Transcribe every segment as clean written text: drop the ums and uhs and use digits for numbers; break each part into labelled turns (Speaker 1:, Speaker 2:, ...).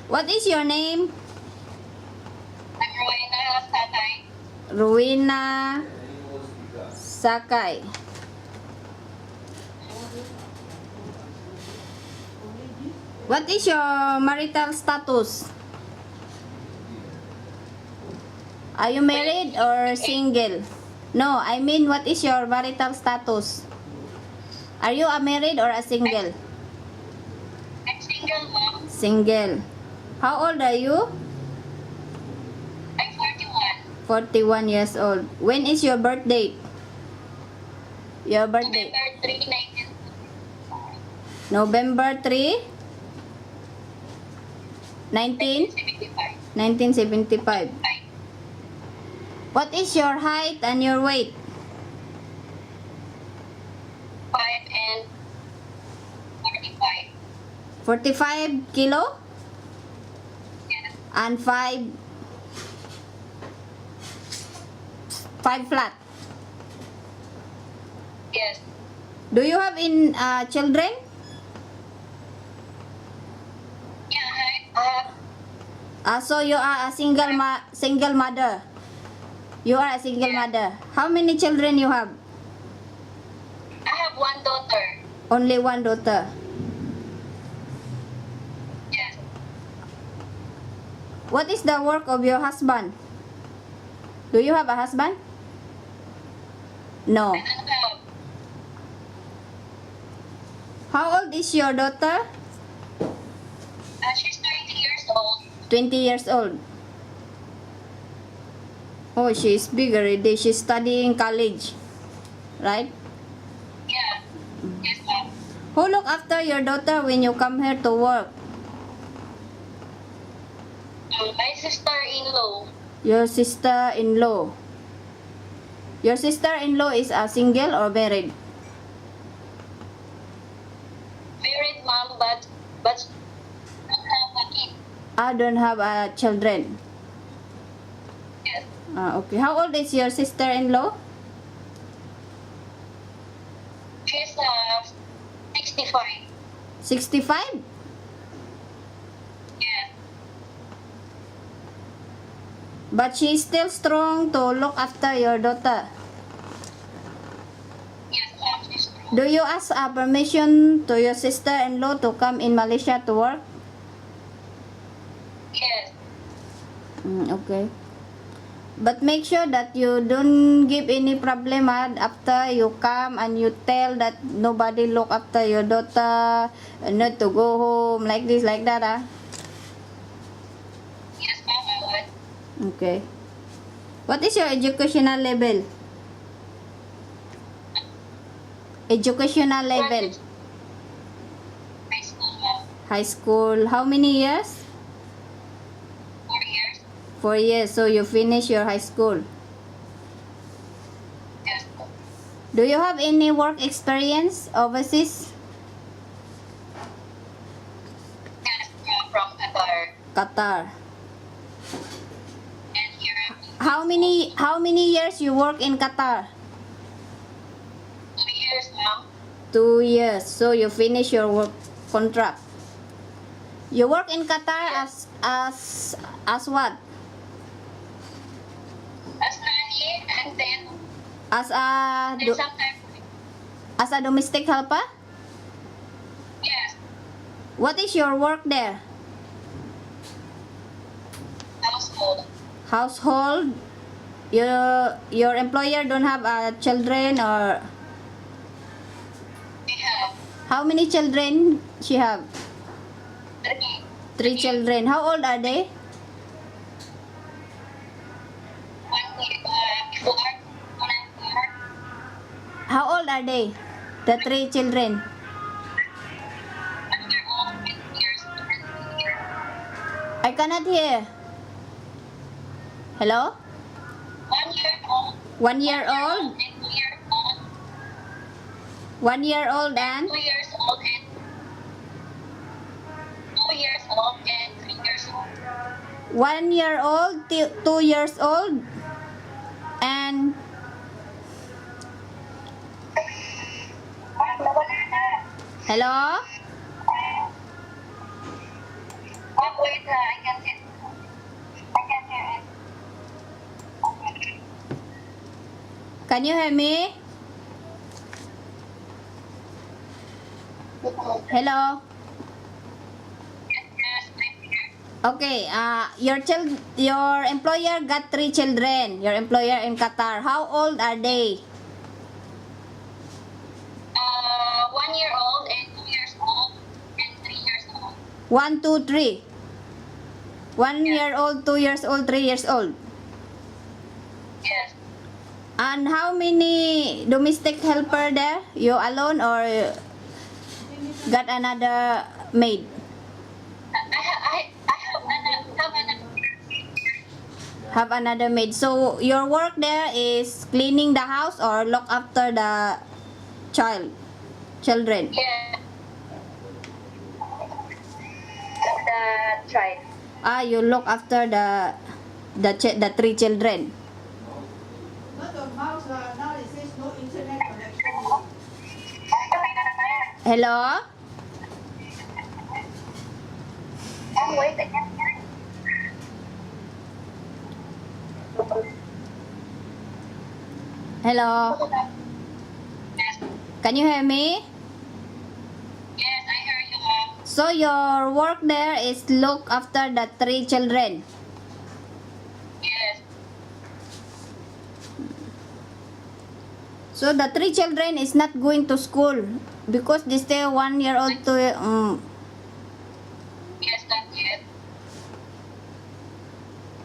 Speaker 1: What is your name?
Speaker 2: I'm Rowena Sacay.
Speaker 1: Rowena Sacay. What is your marital status? Are you married or single? No, I mean, what is your marital status? Are you a married or a single?
Speaker 2: I'm single, mom.
Speaker 1: Single. How old are you?
Speaker 2: I'm 41.
Speaker 1: 41 years old. When is your birthday? Your birthday?
Speaker 2: November 3, 19.
Speaker 1: November 3, 1975. What is your height and your weight?
Speaker 2: 5 and 45.
Speaker 1: 45 kilo
Speaker 2: Yes.
Speaker 1: and 5 flat.
Speaker 2: Yes.
Speaker 1: Do you have children?
Speaker 2: Yeah, I have
Speaker 1: So you are a single mother. You are a single mother. How many children you have?
Speaker 2: one daughter.
Speaker 1: Only one daughter.
Speaker 2: Yes.
Speaker 1: What is the work of your husband? Do you have a husband? No.
Speaker 2: I don't have.
Speaker 1: How old is your daughter?
Speaker 2: She's 20 years old.
Speaker 1: 20 years old. Oh, she's big already. She's studying college. Right?
Speaker 2: Yeah. Yes, ma'am.
Speaker 1: Who look after your daughter when you come here to work?
Speaker 2: My sister-in-law.
Speaker 1: Your sister-in-law. Your sister-in-law is a single or married?
Speaker 2: Married, mom, but don't have a kid.
Speaker 1: I don't have children.
Speaker 2: Yes.
Speaker 1: Okay. How old is your sister-in-law?
Speaker 2: She's 65.
Speaker 1: 65?
Speaker 2: Yeah.
Speaker 1: But she's still strong to look after your daughter.
Speaker 2: Yes, mom, she's strong.
Speaker 1: Do you ask permission to your sister-in-law to come in Malaysia to work?
Speaker 2: Yes.
Speaker 1: Okay. But make sure that you don't give any problem after you come and you tell that nobody look after your daughter, not to go home, like this, like that.
Speaker 2: Yes, mom, I would.
Speaker 1: Okay. What is your educational level? Educational level.
Speaker 2: High school, mom.
Speaker 1: High school. How many years?
Speaker 2: 4 years.
Speaker 1: 4 years. So you finish your high school.
Speaker 2: Yes.
Speaker 1: Do you have any work experience overseas?
Speaker 2: Yes, from Qatar.
Speaker 1: Qatar.
Speaker 2: And here I'm
Speaker 1: How many years you work in Qatar?
Speaker 2: 2 years, mom.
Speaker 1: 2 years. So you finish your work contract. You work in Qatar as what?
Speaker 2: As nanny, and then
Speaker 1: As
Speaker 2: sometimes,
Speaker 1: as a domestic helper?
Speaker 2: yes,
Speaker 1: What is your work there?
Speaker 2: household.
Speaker 1: Household. Your employer don't have children, or
Speaker 2: We have
Speaker 1: how many children she have?
Speaker 2: 3.
Speaker 1: 3 children. How old are they?
Speaker 2: 1 year, before, 1 and 4.
Speaker 1: How old are they? The 3 children.
Speaker 2: 1 year old, 8 years, and 2 years.
Speaker 1: I cannot hear. Hello?
Speaker 2: 1 year old.
Speaker 1: 1 year old?
Speaker 2: And 2 years old.
Speaker 1: 1 year old and
Speaker 2: 2 years old and 2 years old and 3 years old.
Speaker 1: 1 year old, 2 years old, and hello?
Speaker 2: Wait, I can hear. I can hear it.
Speaker 1: Can you hear me? Hello?
Speaker 2: Yes, I'm here.
Speaker 1: Okay, your employer got 3 children. Your employer in Qatar. How old are they?
Speaker 2: 1 year old and 2 years old and 3 years old.
Speaker 1: 1, 2, 3. 1 year old, 2 years old, 3 years old.
Speaker 2: Yes.
Speaker 1: And how many domestic helper there? You alone or got another maid?
Speaker 2: I have
Speaker 1: Have another maid. So your work there is cleaning the house or look after the children.
Speaker 2: Yeah. The child.
Speaker 1: You look after the 3 children.
Speaker 3: Not the mouse, now it says no internet connection.
Speaker 1: Hello?
Speaker 2: Wait, I can hear.
Speaker 1: Hello?
Speaker 2: Yes.
Speaker 1: Can you hear me?
Speaker 2: Yes, I hear you, Mom.
Speaker 1: So your work there is look after the 3 children.
Speaker 2: Yes.
Speaker 1: So the 3 children is not going to school because they stay 1 year old to
Speaker 2: Yes, not yet.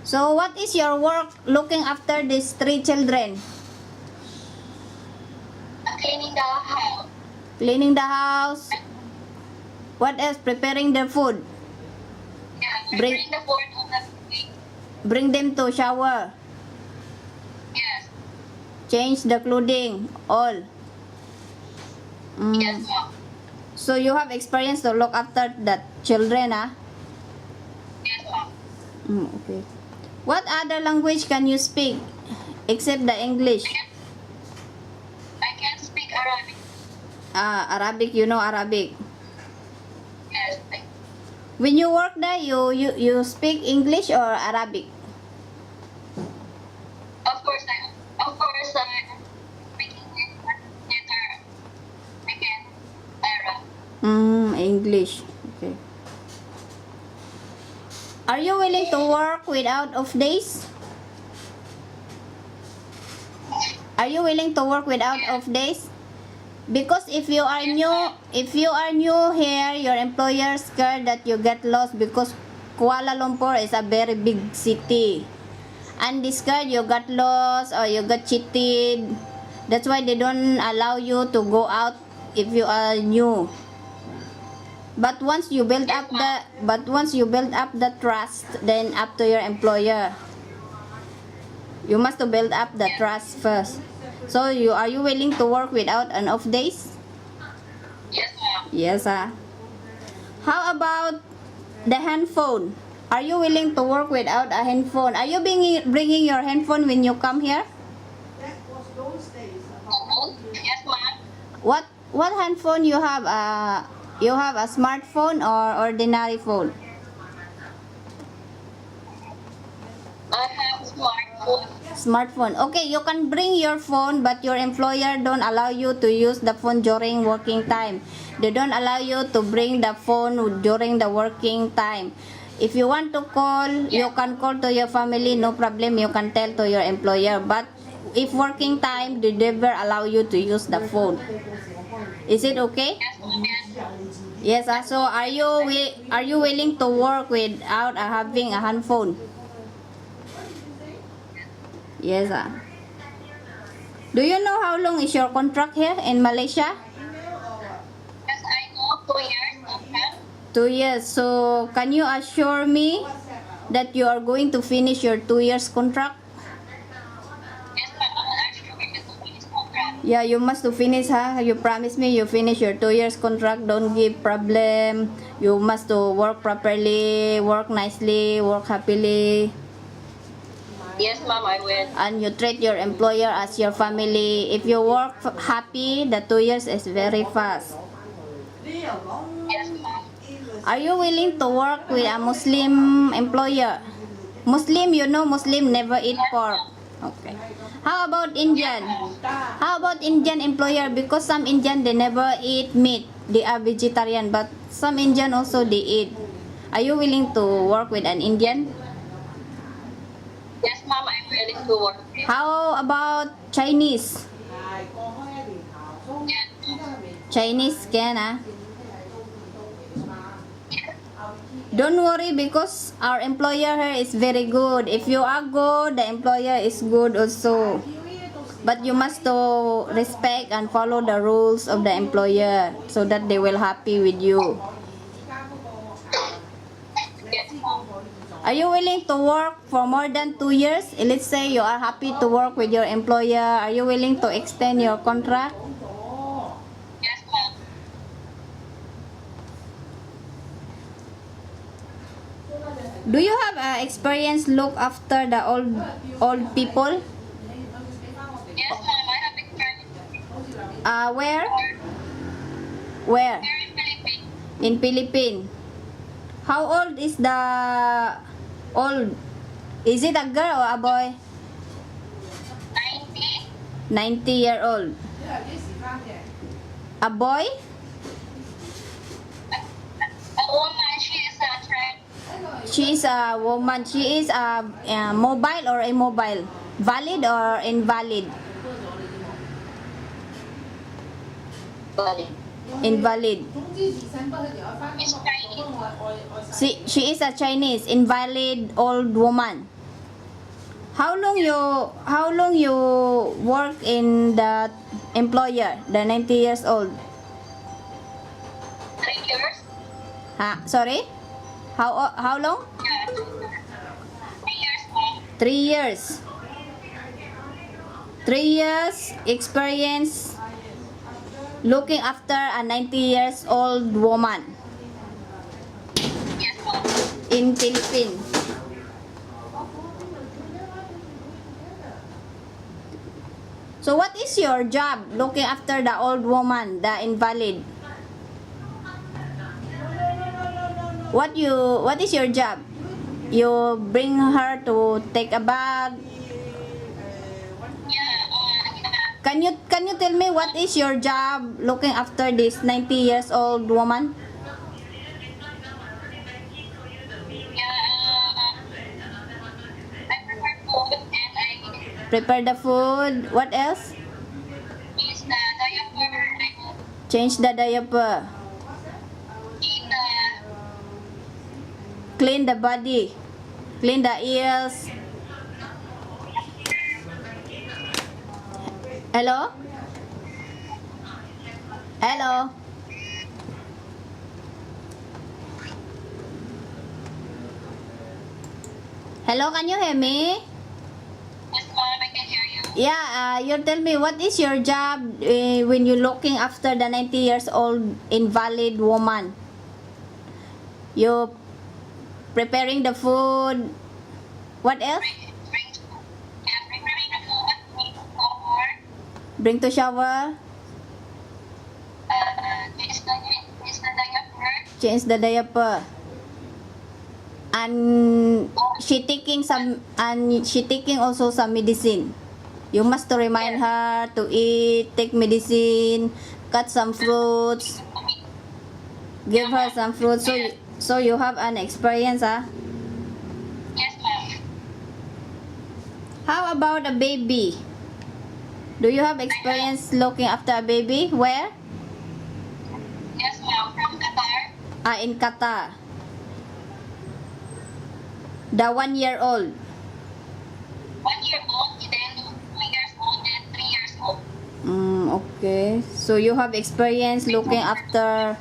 Speaker 1: So what is your work looking after these 3 children?
Speaker 2: Cleaning the house.
Speaker 1: Cleaning the house. What else? Preparing their food.
Speaker 2: Yeah,
Speaker 1: Bring-
Speaker 2: bring the food on the week.
Speaker 1: Bring them to shower.
Speaker 2: Yes.
Speaker 1: Change the clothing. All.
Speaker 2: Yes, Mom.
Speaker 1: So you have experience to look after the children, ah?
Speaker 2: Yes, Mom.
Speaker 1: Okay. What other language can you speak except the English?
Speaker 2: I can speak Arabic.
Speaker 1: Arabic, you know Arabic.
Speaker 2: Yes.
Speaker 1: When you work there, you speak English or Arabic?
Speaker 2: Of course, I'm speaking it later. I can Arab.
Speaker 1: English. Okay. Are you willing to work without off days? Are you willing to work without off days? Because if you are new here, your employer scared that you get lost because Kuala Lumpur is a very big city. And they scared you got lost or you got cheated. That's why they don't allow you to go out if you are new. But once you build up the trust, then up to your employer. You must to build up the trust first. So are you willing to work without an off days?
Speaker 2: Yes, Mom.
Speaker 1: Yes, ah. How about the handphone? Are you willing to work without a handphone? Are you bringing your handphone when you come here?
Speaker 3: That was those days.
Speaker 2: Yes, Mom.
Speaker 1: What handphone you have? You have a smartphone or ordinary phone?
Speaker 2: I have smartphone.
Speaker 1: Smartphone. Okay, you can bring your phone, but your employer don't allow you to use the phone during working time. They don't allow you to bring the phone during the working time. If you want to call, you can call to your family, no problem. You can tell to your employer. But if working time, they never allow you to use the phone. Is it okay?
Speaker 2: Yes, Mom.
Speaker 1: Yes. So are you willing to work without having a handphone? Yes. Do you know how long is your contract here in Malaysia?
Speaker 2: Yes, I know 2 years. Okay.
Speaker 1: 2 years. So can you assure me that you are going to finish your 2 years contract?
Speaker 2: Yes, Mom. I'm actually going to finish contract.
Speaker 1: Yeah, you must to finish, huh? You promise me you finish your 2 years contract. Don't give problem. You must to work properly, work nicely, work happily.
Speaker 2: Yes, Mom. I will.
Speaker 1: And you treat your employer as your family. If you work happy, the 2 years is very fast.
Speaker 2: Yes, Mom.
Speaker 1: Are you willing to work with a Muslim employer? Muslim, you know, Muslim never eat pork. Okay. How about Indian? How about Indian employer? Because some Indian, they never eat meat. They are vegetarian, but some Indian also they eat. Are you willing to work with an Indian?
Speaker 2: Yes, ma'am, I'm willing to work.
Speaker 1: How about Chinese?
Speaker 2: Yes.
Speaker 1: Chinese can, ah? Don't worry because our employer here is very good. If you are good, the employer is good also. But you must to respect and follow the rules of the employer so that they will happy with you.
Speaker 2: Yes, ma'am.
Speaker 1: Are you willing to work for more than 2 years? Let's say you are happy to work with your employer. Are you willing to extend your contract?
Speaker 2: Yes, ma'am.
Speaker 1: Do you have experience look after the old people?
Speaker 2: Yes, ma'am, I have experience.
Speaker 1: Where? Where?
Speaker 2: Here in Philippines.
Speaker 1: In Philippines. How old is the old? Is it a girl or a boy?
Speaker 2: 90.
Speaker 1: 90-year-old. A boy?
Speaker 2: A woman, she is a trend.
Speaker 1: She is a woman. She is a mobile or immobile? Valid or invalid? Invalid.
Speaker 2: She's Chinese.
Speaker 1: She is a Chinese invalid old woman. How long you work in the employer, the 90 years old?
Speaker 2: 3 years.
Speaker 1: Sorry? How long?
Speaker 2: Yeah. 3 years, ma'am.
Speaker 1: 3 years. 3 years experience looking after a 90 years old woman
Speaker 2: Yes, ma'am.
Speaker 1: in Philippines. So what is your job looking after the old woman, the invalid? What is your job? You bring her to take a bath.
Speaker 2: Yeah,
Speaker 1: Can you tell me what is your job looking after this 90 years old woman?
Speaker 2: I prepare food and I
Speaker 1: Prepare the food. What else?
Speaker 2: use the diaper. I will
Speaker 1: Change the diaper.
Speaker 2: clean the
Speaker 1: Clean the body. Clean the ears. Hello? Hello? Hello, can you hear me?
Speaker 2: Yes, ma'am, I can hear you.
Speaker 1: Yeah, you tell me what is your job when you're looking after the 90 years old invalid woman? You preparing the food. What else?
Speaker 2: Preparing the food, clean the floor,
Speaker 1: Bring to shower.
Speaker 2: use the diaper.
Speaker 1: Change the diaper. And she taking also some medicine. You must to remind her to eat, take medicine, cut some fruits, give her some fruits. So you have an experience, ah?
Speaker 2: Yes, ma'am.
Speaker 1: How about a baby? Do you have experience looking after a baby? Where?
Speaker 2: Yes, ma'am. From Qatar.
Speaker 1: In Qatar. The 1 year old.
Speaker 2: 1 year old, then 2 years old, then 3 years old.
Speaker 1: Okay. So you have experience looking after.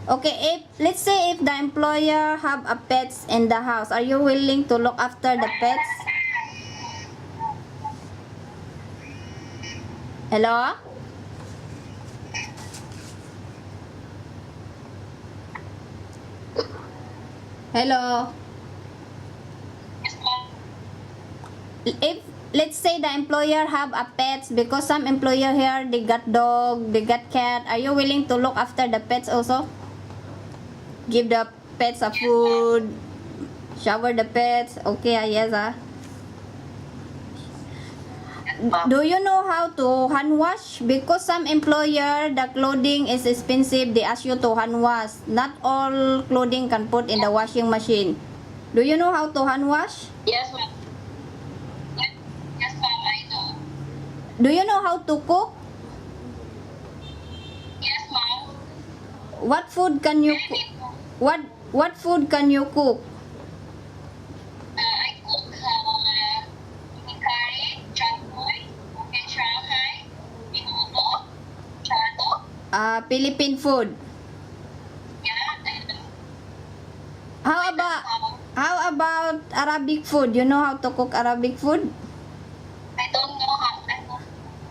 Speaker 1: Okay, let's say if the employer have a pets in the house, are you willing to look after the pets? Hello? Hello?
Speaker 2: Yes, ma'am.
Speaker 1: If let's say the employer have a pets, because some employer here they got dog, they got cat, are you willing to look after the pets also? give the pets a food, shower the pets. Okay, yes,
Speaker 2: Ma'am.
Speaker 1: Do you know how to hand wash? Because some employer, the clothing is expensive, they ask you to hand wash. Not all clothing can put in the washing machine. Do you know how to hand wash?
Speaker 2: Yes, ma'am. Yes, ma'am, I know.
Speaker 1: Do you know how to cook?
Speaker 2: Yes, ma'am.
Speaker 1: What food can you cook? What food can you cook?
Speaker 2: I cook curry, chantoy, and Shanghai, minuto, chado.
Speaker 1: Philippine food.
Speaker 2: Yeah, and
Speaker 1: How about Arabic food? You know how to cook Arabic food?
Speaker 2: I don't know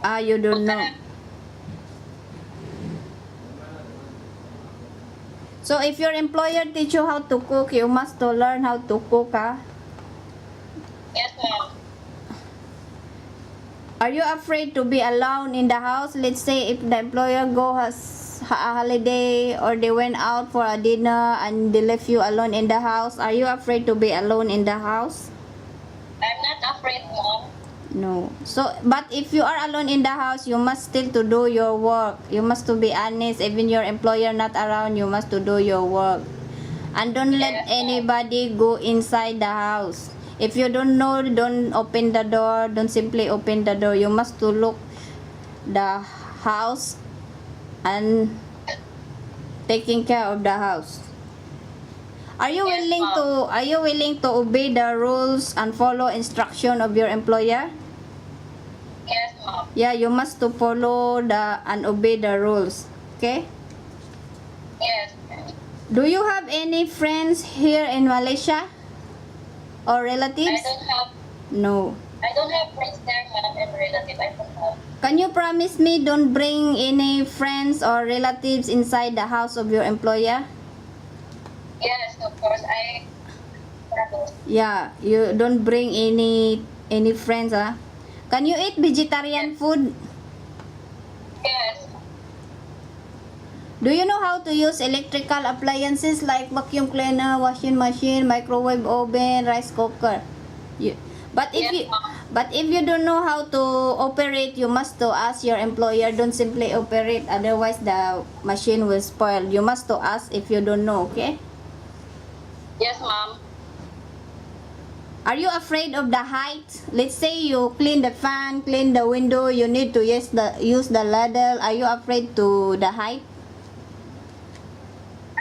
Speaker 2: how.
Speaker 1: You don't know. So if your employer teach you how to cook, you must to learn how to cook,
Speaker 2: Yes, ma'am.
Speaker 1: Are you afraid to be alone in the house? Let's say if the employer has a holiday or they went out for a dinner and they left you alone in the house. Are you afraid to be alone in the house?
Speaker 2: I'm not afraid, mom.
Speaker 1: No. So, but if you are alone in the house, you must still to do your work. You must to be honest. Even your employer not around, you must to do your work. And don't let anybody go inside the house. If you don't know, don't open the door. Don't simply open the door. You must to look the house and taking care of the house. Are you
Speaker 2: Yes,
Speaker 1: willing to obey the rules and follow instruction of your employer?
Speaker 2: Yes, mom.
Speaker 1: Yeah, you must to follow and obey the rules. Okay?
Speaker 2: Yes.
Speaker 1: Do you have any friends here in Malaysia or relatives? No.
Speaker 2: I don't have friends there, ma'am, and relative. I don't have.
Speaker 1: Can you promise me don't bring any friends or relatives inside the house of your employer?
Speaker 2: Yes, of course. I promise.
Speaker 1: Yeah, you don't bring any friends, Can you eat vegetarian food?
Speaker 2: Yes.
Speaker 1: Do you know how to use electrical appliances like vacuum cleaner, washing machine, microwave oven, rice cooker? But if you don't know how to operate, you must to ask your employer. Don't simply operate, otherwise the machine will spoil. You must to ask if you don't know, okay?
Speaker 2: Yes, mom.
Speaker 1: Are you afraid of the height? Let's say you clean the fan, clean the window, you need to use the ladle. Are you afraid to the height?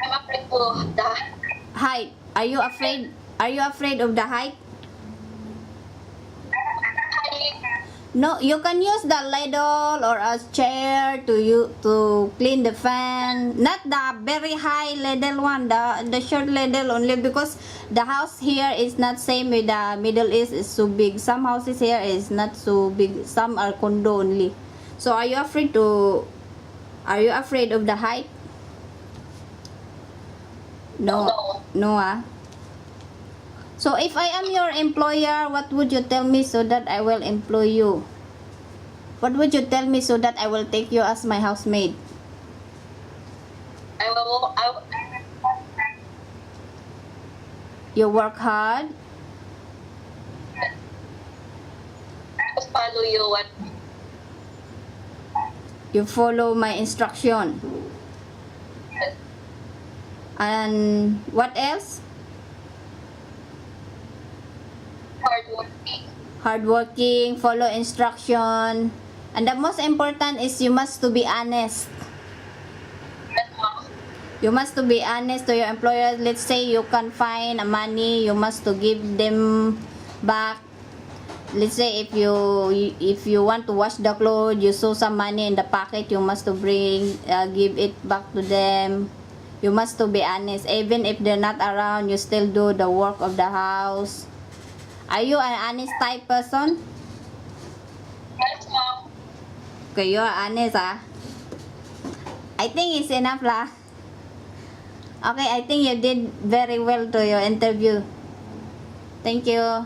Speaker 2: I'm afraid to the
Speaker 1: Height. Are you afraid? Are you afraid of the height? No, you can use the ladle or a chair to clean the fan. Not the very high ladle one, the short ladle only, because the house here is not same with the Middle East. Is so big. Some houses here is not so big. Some are condo only. So are you afraid of the height? No. So if I am your employer, what would you tell me so that I will employ you? What would you tell me so that I will take you as my housemaid?
Speaker 2: I will
Speaker 1: You work hard.
Speaker 2: follow you what
Speaker 1: You follow my instruction. And what else?
Speaker 2: hardworking.
Speaker 1: Hardworking, follow instruction. And the most important is you must to be honest.
Speaker 2: Yes, mom.
Speaker 1: You must to be honest to your employer. Let's say you can find money, you must to give them back. Let's say if you want to wash the clothes, you saw some money in the pocket, you must to give it back to them. You must to be honest. Even if they're not around, you still do the work of the house. Are you an honest type person?
Speaker 2: Yes, mom.
Speaker 1: Okay, you're honest, I think it's enough lah. Okay, I think you did very well to your interview. Thank you.